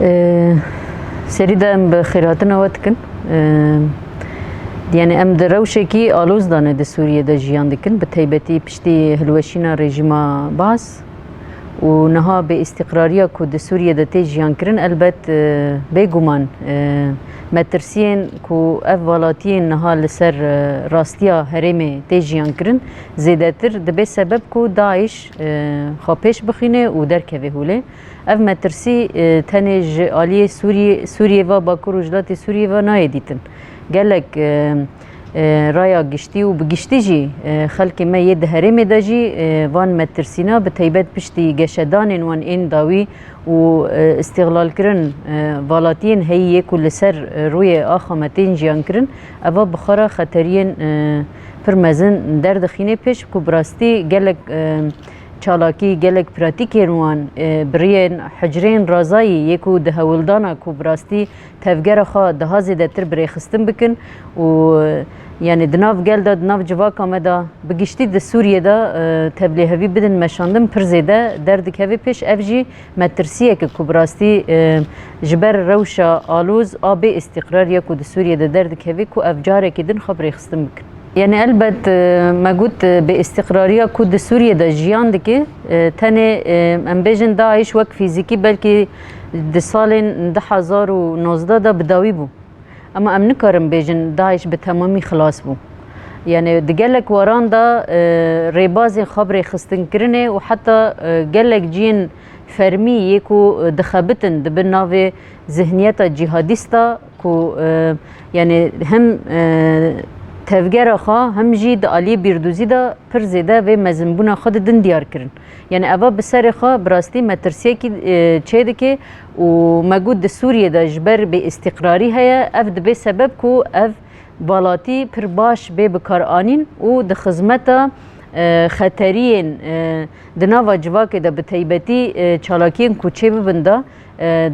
سری ده ام بخیراتنا واتکن يعني ام دروشه کی آلوز دانه ده سوریه ده جیان دکن به تیبتی پشتی هلوشینا رژیما باز و نها به استقراریا کو ده سوریه ده تی جیان کرن البت بگومان مترسین کو اولاتین نها لسر راستیا هرمه تی جیان کرن زیادتر ده به سبب کو داعش خاپش بخینه و درکوه هوله اف مترسی تنج آلی سوریه و باکور و جلات سوریه و نایدیتن گلک رایا گشتی و بگشتی جی خلک ما ید هرم داجی وان مترسینا به تیبت پشتی گشدان وان این داوی و استغلال کرن والاتین هیه کل سر روی آخامتین جیان کرن اوا بخارا خطرین پرمزن درد خینه پیش کو براستی گلک چالاکی گلک پراتیکی روان برین حجرین رازایی یکو ده هولدانا کو براستی تفگر خوا ده ها زیدتر بری خستن بکن و یعنی دناف گل دا دناف جواک آمده بگشتی ده سوریه دا تبلیغوی بدن مشاندن پر زیده دردک هوی پیش افجی مترسیه که کو براستی جبر روشا آلوز آب استقرار یکو ده سوریه دا دردک هوی کو افجاره که دن خبری خستن بکن يعني البت موجود باستقرارية كود سوريا دا جيان دكي تاني امبيجن داعش وك فيزيكي بلكي دي سالين ده 2019 دا بداوي بو اما ام نكارم بيجن داعش بتمامي خلاص بو يعني دقالك وران دا ريبازي خبري خستن كرنه وحتى قالك جين فرمي يكو دخبتن دبناوي ذهنيتا جهاديستا كو يعني هم تفگر خوا هم جی د علی بیردوزی دا پر زیده و مزنبونا خود دن دیار کرن یعنی اوا بسر خوا براستی مترسیه کی چه دکه و موجود د سوریه دا جبر به استقراری هیا اف د به سبب کو اف بالاتی پر باش به بکار آنین و د خدمتا خطرین د ناوا جواک دا بتیبتی چالاکین کوچه ببنده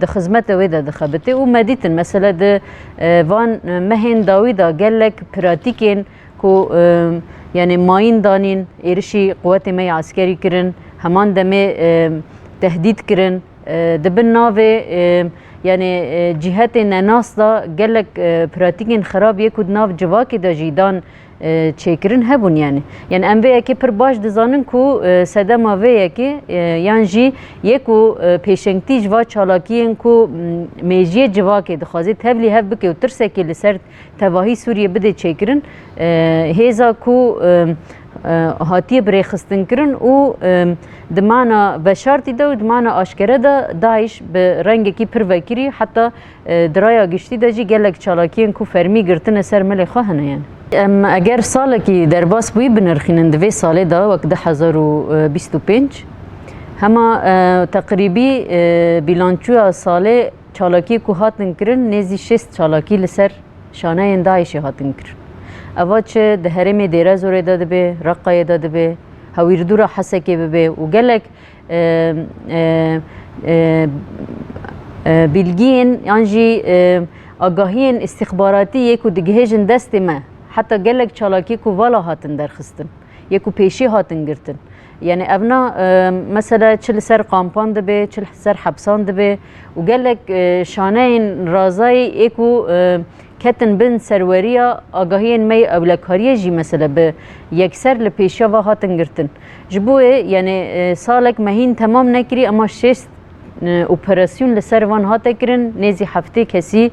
د خدمت و د خبته و مدیتن مثلا د وان مهن داوی دا گلک پراتیکین کو یعنی ماین دانین ایرشی قوت می عسکری کرن همان دمه تهدید کرن د بناوه یعنی جهت نناس دا گلک پراتیکین خراب یکود ناو جواکی دا جیدان چیکرین هبون یعنی ام وی که پر باش دزانن کو سدما وی که یعنی جی یکو پیشنگتی جوا چالاکیین کو میجی جوا که دخوازی تبلی هب بکه و ترسه که لسر تواهی سوریه بده چیکرین هیزا کو هاتی بری خستن کرن و دمانا بشارتی دا و دمانا آشکره دا داعش به رنگ کی پر وکری حتی درایا گشتی دا جی گلک چالاکیین کو فرمی گرتن سر ملی خواهنه یعنی اگر سال کی در باس بوی بنرخینند وی سال دا وقت 2025 هما تقریبی بیلانچو سال چالاکی کو هاتن کرن نزی 6 چالاکی لسر شانه داعش هاتن کرن اوا چه ده هرم دیره زوره داده به رقای داده به هویردورا حسکی به و گلک بیلگین یعنی آگاهین استخباراتی یکو دگهجن دست ما حتی گلک چالاکی کو والا هاتن درخستن یکو پیشی هاتن گرتن یعنی ابنا مثلا چل سر قامپان دبه چل سر حبسان دبه و گلک شانه این رازای یکو کتن بن سروریا آگاهین می اولکاریه جی مثلا به یکسر لپیشیا و هاتن گرتن جبوه یعنی سالک مهین تمام نکری اما 6 اپراسیون لسر وان هاته کرن نیزی هفته کسی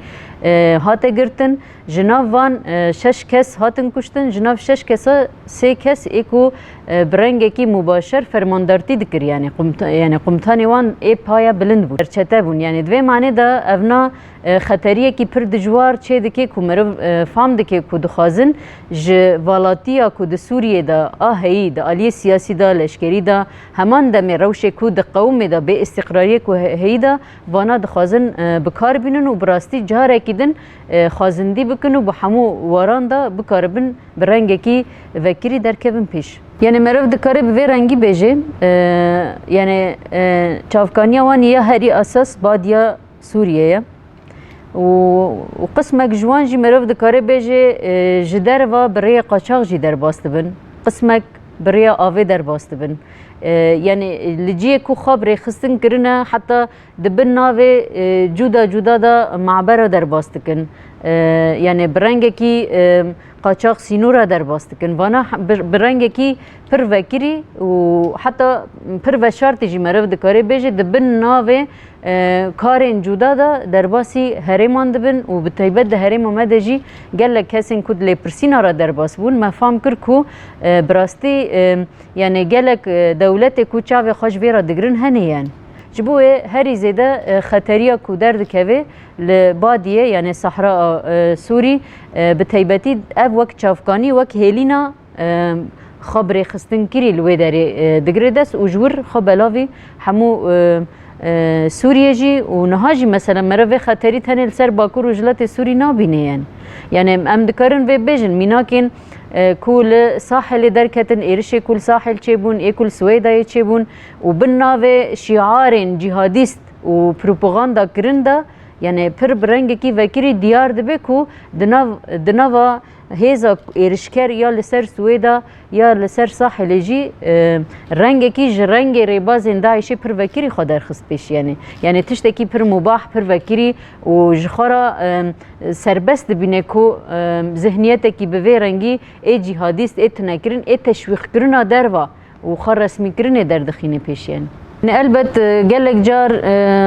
هاته گرتن جناب وان 6 کس هاتن کشتن جناب 6 کس 3 کس ایکو برنگ کی مباشر فرماندارتی دکر یعنی قمتانی وان ای پایا بلند بود چته بون یعنی دوی معنی دا اونا خطریه کی پر دجوار چه دکه کو مرو فام دکه کو دخوازن ج والاتیا کو د سوریه دا آهی دا علی سیاسی دا لشکری دا همان د روش کو د قوم دا به استقراریه کو هیدا وانا دخوازن بکار بینن و براستی جاره کیدن خازندی بکنو به همو واران دا بکاربن برنگ کی وکری در کبن پیش یعنی مرو دکاره به رنگی بیجه یعنی چافکانیا وان یا هری اساس بادیا سوریه و قسمك جوان جي مرف دكاره بيجي جدار و بريا قاچاق جي در باستبن قسمك بريا آوه در باستبن يعني لجيه كو خبري خستن کرنه حتى دبن ناوی جدا جدا دا معبر در باستکن یعنی برنگه کی قاچاق سینورا در باستکن وانا برنگه کی پر وکری و حتی پر وشارتی جی مرو دکاره بیجه دبن ناوی کارین جدا دا در باسی هریمان دبن و بتایبت ده هریم آمده جی گل کسین کد لیپرسینا را در باس بون مفهم کر کو براستی یعنی گلک دولت کو چاوی خوش ویرا دگرن هنه یعنی جبوه هری زیده خطریه کو درد کوه لبادیه یعنی صحراء سوری بتایبتی اف وک چافکانی وک هلینا خبر خستن کری لوی داری دگره دست و جور خبلاوی همو سوریه جی و نهاجی مثلا مروه خطری تنه لسر باکور و جلات سوری نابینه یعنی ام دکارن و بیجن میناکن کل ساحل درکتن ایرشه کل ساحل چه بون کل سویدای چه بون و بناوه شعارین جهادیست و پروپاگاندا کرنده یعنی پر برنگه کی وکری دیار دبه کو دناوا هیزا ایرشکر یا لسر سویدا یا لسر ساحل جی رنگه کی رنگ ریبازین داعشه پر وکری خود درخست پیش یعنی تشته کی پر مباح پر وکری و جخورا سربست بینه کو ذهنیت کی به رنگی ای جهادیست ای تنکرین ای تشویق کرنا دروا و خور رسمی کرنه در دخینه پیش البت گلک جار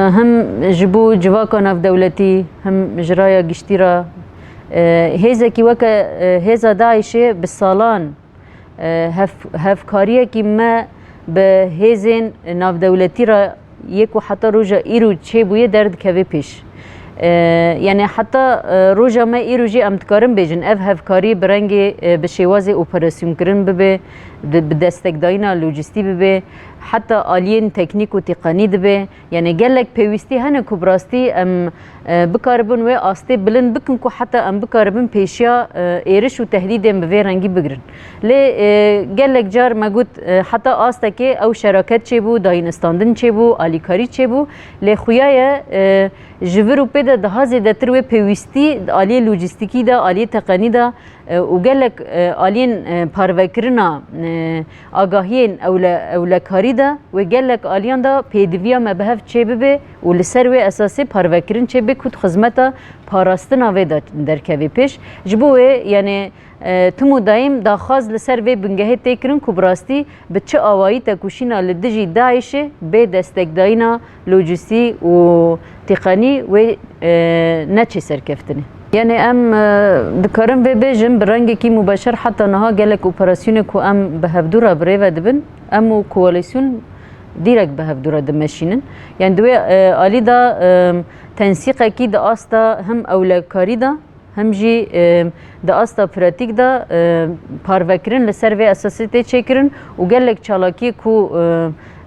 هم جبو جواکان اف دولتی هم جرایا گشتی را هیزا کی وکا هیزا داعشه بالسالان هفکاریه کی ما به هیزین ناف دولتی را یکو حتی روژا ایرو چه بویه درد که پیش یعنی حتی روژا ما ایرو جی امتکارم بیجن اف هفکاری برنگی به شواز اپراسیون کرن ببه به دستک داینا لوجستی ببه حتی آلین تکنیک و تقنی دبه یعنی گلک پیوستی هنه کبراستی ام بکاربن و آسته بلند بکن که حتی ام بکاربن پیشیا ایرش و تهدید ام به رنگی بگرن لی گلک جار مگود حتی آسته که او شراکت چه بو داینستاندن چه بو آلیکاری چه بو لی خویای جور و پیدا ده زیده تر و پیوستی آلی لوجستیکی دا آلی تقنی دا و گلک آلین پاروکرنا آگاهین اولکاری دا و گلک آلیان دا پیدویا مبهف چه ببه و لسر و اساسی پاروکرین چه به کود خزمتا پاراستنا و در که پیش جبوه یعنی تمو دایم داخواز لسر و بنگه تکرن کبراستی به چه آوایی تکوشینا لدجی داعشه به دستک داینا لوجستی و تقنی و نچه سرکفتنه یعنی ام دکارم و بیجم برنگی کی مباشر حتی نها گلک اپراسیون کو ام به هفدورا بریو دبن امو کوالیسیون دیرک به هفدورا دمشینن یعنی دوی آلی دا تنسیق کی دا آستا هم اولکاری دا هم جی دا آستا پراتیک دا پاروکرن لسر و اساسیتی چه کرن و گلک چالاکی کو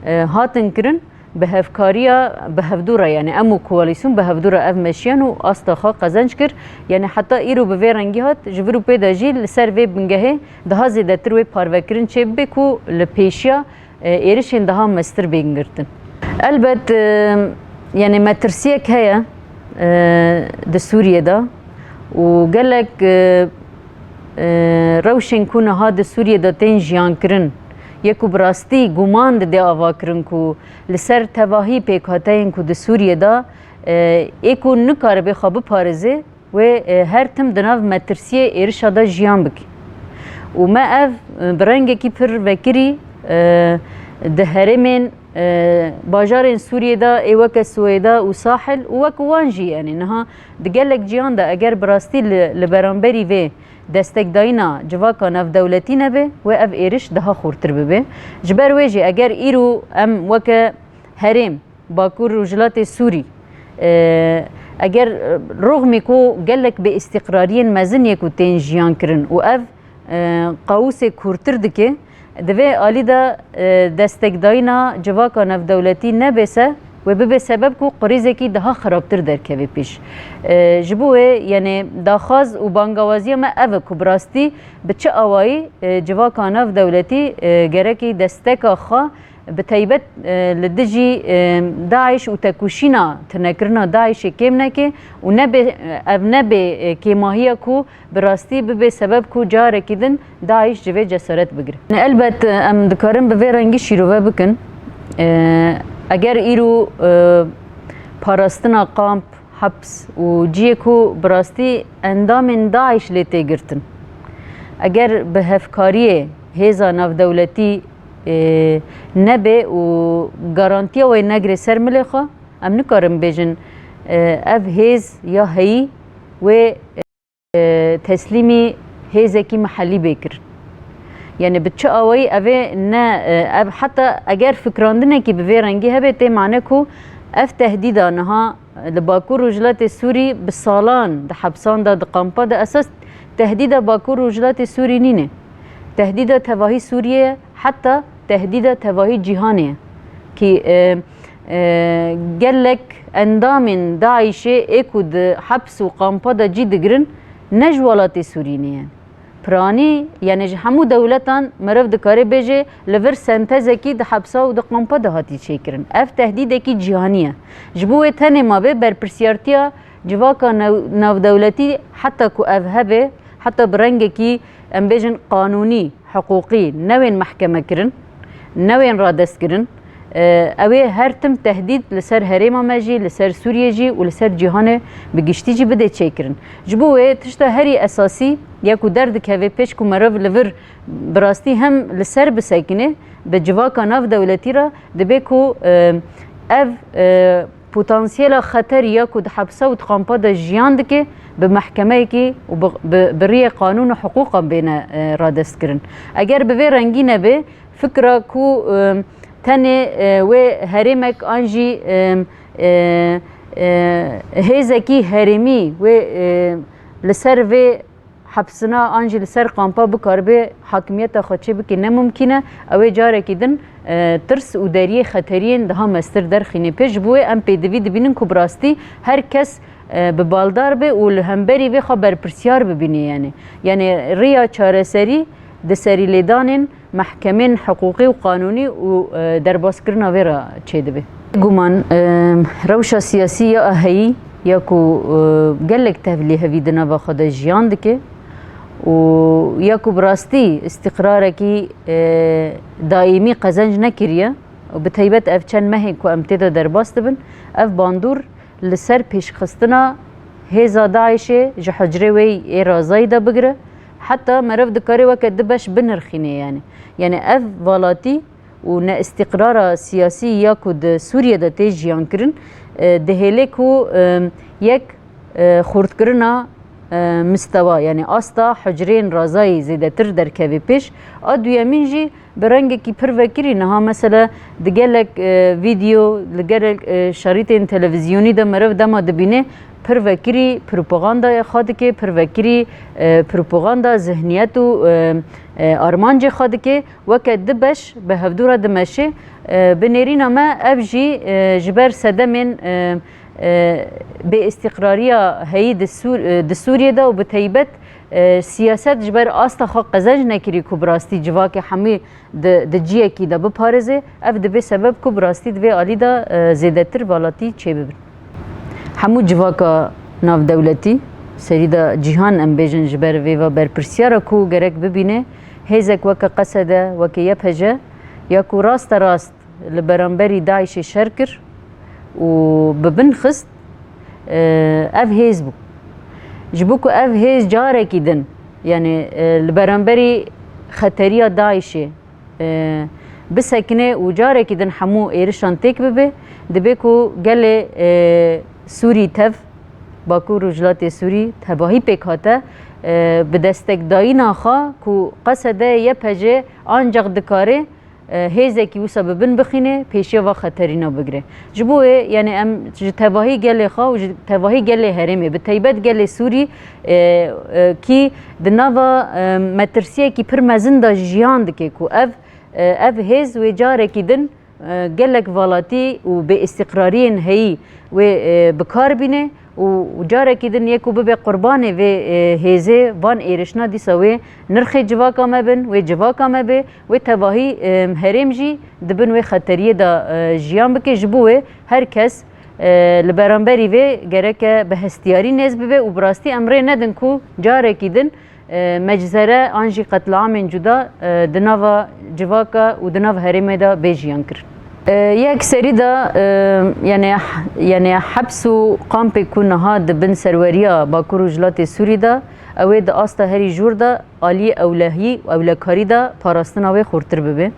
هاتن کرن به هفکاریا به هفدورا یعنی امو کوالیسیون به هفدورا اف مشیان و آستاخا قزنج کر یعنی حتی ایرو به رنگی هات جبرو پیدا جی لسر و بنگهه ده زیده تر و پاروکرین چه بکو لپیشیا ایرشین ده مستر بینگرتن البت یعنی مترسیه که هیا ده سوریه دا و گلک روشن کنه ها ده سوریه دا تین جیان کرن یکو براستی گمان ده آوا کرن کو لسر تواهی پیکاتین کو ده سوریه دا ایکو نکاره به خواب پارزه و هر تم دناو مترسیه ایرشا دا جیان بکی و ما اف برنگه کی پر وکری ده هرمین باجارین سوریه دا ایوک سویدا و ساحل وک وانجی یعنی نها دگلک جیان دا اگر براستی لبرانبری و دستک داینا جواکا نف دولتی نبه و اف ایرش daha خورتر ببه جبر ویجی اگر ایرو ام وک هرم باکور رجلات سوری اگر رغمی کو گلک به استقرارین مزن یکو تین جیان کرن و اف قوس کورتر دکه دوی آلی دا دستک داینا جواکا نف دولتی نبسه و به سبب کو قریزه کی daha خرابتر در که پیش جبوه یعنی داخواز و بانگوازی ما او کبراستی به چه آوایی جواکاناف دولتی گرکی دستک آخا به تایبت لدجی داعش و تکوشینا تنکرنا داعش کم نکه و نبه کماهی کو براستی به سبب کو جاره کدن داعش جوه جسارت بگیره البت ام دکارم به رنگی شیروه بکن اگر ایرو پاراستنا قامپ حبس و جیه کو براستی اندام داعش لی تیگرتن اگر به هفکاری هیزا ناف دولتی نبه و گارانتیا و نگری سر ملیخوا ام نکارم بیجن اف هیز یا هی و تسلیمی هیزکی محلی بکر یعنی بچه آوی اوه نه حتی اگر فکراندنه که به رنگی هبه تی معنی کو اف تهدیدا نها لباکور رجلات سوری بسالان ده حبسان ده قامپا ده اساس تهديد باكور وجلات سوري نينه تهديد تواهي سوريا حتى تهديد تواهي جهانية كي قال لك اندام داعش اكود حبس وقامبا دا جي دقرن نجوالات سورينية براني يعني همو دولتان مرف دكاري بيجي لفر سنتزه كي دا حبسا و دا قامبا دا هاتي شكرن اف تهديد كي جهانية جبوه تاني ما بي برپرسيارتيا جواكا ناف دولتي حتى كو اذهبه حتى برنجكي ام بيجن قانوني حقوقي نوين محكمة كرن نوين رادس كرن اوه هرتم تهديد لسر هريما ماجي لسر سوريا جي ولسر جهان بگشتي جي بده چه كرن جبوه تشتا هري اساسي ياكو درد كهوه پیش كو مرف لور براستي هم لسر بساكنه بجواكا ناف دولتي را دبه كو اف پوتانسیل خطر یا کد حبسه و تقامپا دا جیان دکه به محکمه کی و بری قانون و حقوق بین را دست کرن اگر به رنگی نبه فکر کو تنه و هرمک آنجی هیزکی هرمی و لسر و حبسنا آنجی لسر قامپا بکار به حاکمیت خودچه بکی نممکنه اوه جاره کدن ترس و دریه خطرین ده ها مستر در خینه پیش بوه ام پیدوی دبینن که براستی هر کس به بالدار به و لهمبری به خبر پرسیار ببینه یعنی ریا چاره سری ده سری لیدانین محکمین حقوقی و قانونی و در باس کرنا ویرا چه دبه گمان روشا سیاسی یا اهی یا کو گلک تحویلی هوی دنا با خود جیان دکه و یا کو براستی استقرار کی دائمی قزنج نکریه و به طیبت اف چند مهی کو امتدا در باست بن اف باندور لسر پیش خستنا هیزا داعشه جحجره وی ایرازای دا بگره حتی مرف دکاری وقت دبش بنرخینه یعنی اف والاتی و نه استقرار سیاسی یا کو د سوریه د تیجیان کرن دهیله کو یک خورد کرنا مستوى يعني استا حجرين رازاي زيدا تر در كافي بيش ادويا منجي برنگ كي پرفكري نها مثلا دگلك فيديو دگلك شريط تلفزيوني ده مرف دما دبينه پرفكري پروپاگاندا خادكي پرفكري پروپاگاندا ذهنيت و ارمانج خادكي وقت دبش به هفدورا دمشي بنيرينا ما افجي جبر سدمن به استقرارية هي دستورية ده و بتيبت سياسات جبر آستا خا قزنج نكري كبراستي جواكي حمي دجيه كي ده بپارزه اف ده بسبب كبراستي ده آلي ده زيادتر والاتي چه ببن همو جواكا ناف دولتي سري ده جيهان ام بيجن جبر ويوا بر پرسيارا كو گرك ببينه هيزك وكا قصده وكا يبهجه ياكو راست راست لبرانبري داعش شركر و ببن خست اف هيز بو جبوكو اف هيز جاره كيدن يعني البرانبري خطريه داعشه بسكنه و جاره كيدن حمو ايرشان تيك ببه دبيكو قال سوري تف باكو رجلات سوري تباهي بيك هاته بدستك داينا خا كو قصده يبهجه انجق دكاره هیزکی و سببن بخینه پیشی و خطرینا بگره جبوه یعنی ام تواهی گله خوا و تواهی گله هرمه به تیبت گله سوری کی دنوا مترسیه کی پر مزن دا جیان دکه کو اف هیز و جاره کی دن گلک والاتی و به استقرارین هی و بکار بینه و جاره کی دن یکو به قربانه و هیزه وان ایرشنا دیساوی نرخ جواکا مبن و جواکا مبه و تواهی هرم جی دبن و خطریه دا جیان بکه جبوه هر کس لبرانبری و گرک به هستیاری نیز ببه و براستی امره ندن کو جاره کی دن مجزره آنجی قتل عام جدا دناوا جواکا و دناوا هرمه دا بیجیان کرد یک سری دا یعنی حبس و قامپ کنها دبن سروریا باکور و جلات سوری دا اوه دا آستا هری جور دا آلی اولهی و اولکاری دا پاراستن اوه خورتر ببه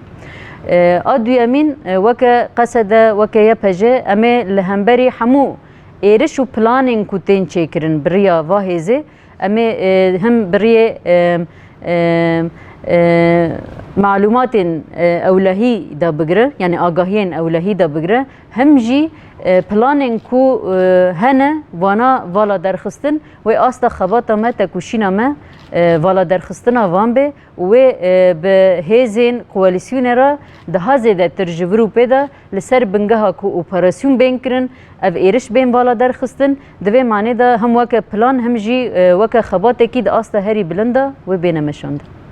آدوی امین وکه قصده وکه یپجه امه لهمبری همو ایرش و پلانین کتین چیکرن بریا واهزه امه هم بریا معلومات اولهی دا بگره یعنی آگاهین اولهی دا بگره هم جی پلانین کو هنه والا درخستن و آستا خباتا ما تکوشینا ما والا درخستنا وان به و به هزین کواليسيون را ده هزه ده ترجورو پیدا لسر بنگه ها کو اپراسیون بین کرن او ایرش بین والا درخستن دوی معنی ده هم وکه پلان هم جی وکه خبات کی ده آستا هری بلنده و بین مشانده